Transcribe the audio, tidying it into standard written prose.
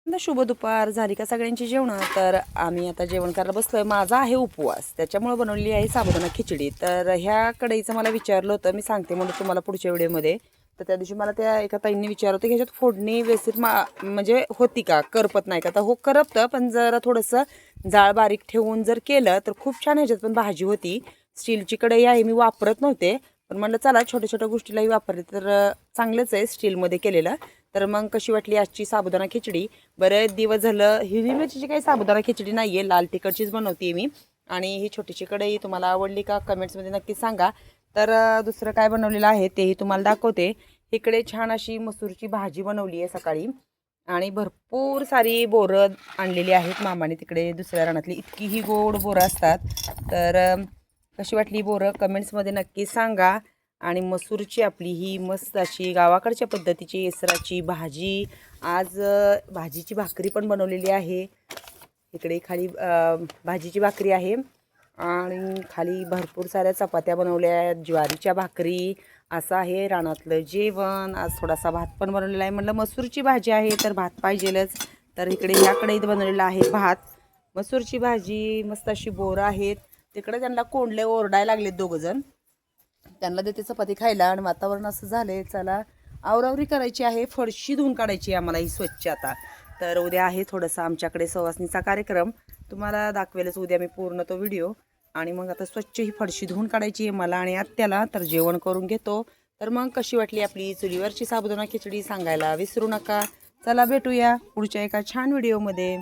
शुभ दुपार झाली का सगळ्यांची जेवण. तर आम्ही आता जेवण करायला बसलोय. माझा आहे उपवास, त्याच्यामुळे बनवलेली आहे साबुदाणा खिचडी. तर ह्या कढईचं मला विचारलं होतं, मी सांगते म्हणून तुम्हाला पुढच्या व्हिडिओमध्ये. तर त्या दिवशी मला त्या एका ताईंनी विचारलं होतं की ह्याच्यात फोडणी व्यवस्थित म्हणजे होती का, करपत नाही का. तर हो करपतं, पण जरा थोडंसं जाळ बारीक ठेवून जर केलं तर खूप छान ह्याच्यात पण भाजी होती. स्टीलची कढई आहे, मी वापरत नव्हते, पण म्हणलं चला छोट्या छोट्या गोष्टीलाही वापरले तर चांगलंच आहे स्टीलमध्ये केलेलं. तर मग कशी वाटली आजची साबुदाणा खिचडी. बरेच दिवस झालं हिरवी मिरचीची काही साबुदाणा खिचडी नाही आहे, लाल तिखटचीच बनवते मी. आणि ही छोटीशी कढई तुम्हाला आवडली का कमेंट्समध्ये नक्की सांगा. तर दुसरं काय बनवलेलं आहे तेही तुम्हाला दाखवते. इकडे छान अशी मसूरची भाजी बनवली आहे सकाळी, आणि भरपूर सारी बोरं आणलेली आहेत मामाने तिकडे दुसऱ्या रानातली. इतकी ही गोड बोरं असतात. तर कशी वाटली बोरं कमेंट्समध्ये नक्की सांगा. आणि मसूरची आपली ही मस्त अशी गावाकडच्या पद्धतीची एसराची भाजी. आज भाजीची भाकरी पण बनवलेली आहे. इकडे खाली भाजीची भाकरी आहे आणि खाली भरपूर साऱ्या चपात्या बनवल्या आहेत, ज्वारीच्या भाकरी. असं आहे रानातलं जेवण. आज थोडासा भात पण बनवलेला आहे. म्हटलं मसूरची भाजी आहे तर भात पाहिजेलच. तर इकडे ह्याकडे इथं बनवलेला आहे भात, मसूरची भाजी, मस्त अशी बोरं आहेत. तिकडे त्यांना कोंडले ओरडायला लागलेत दोघंजण. त्यांना देते चपाती खायला. आणि वातावरण असं झालंय, चला आवरावरी करायची आहे. फरशी धुवून काढायची आहे आम्हाला ही स्वच्छ आता. तर उद्या आहे थोडंसं आमच्याकडे सवासणीचा कार्यक्रम, तुम्हाला दाखवेलच उद्या मी पूर्ण तो व्हिडिओ. आणि मग आता स्वच्छ ही फरशी धुवून काढायची आहे मला आणि आत्याला. तर जेवण करून घेतो. तर मग कशी वाटली आपली चुलीवरची साबुदाणा खिचडी सांगायला विसरू नका. चला भेटूया पुढच्या एका छान व्हिडिओमध्ये.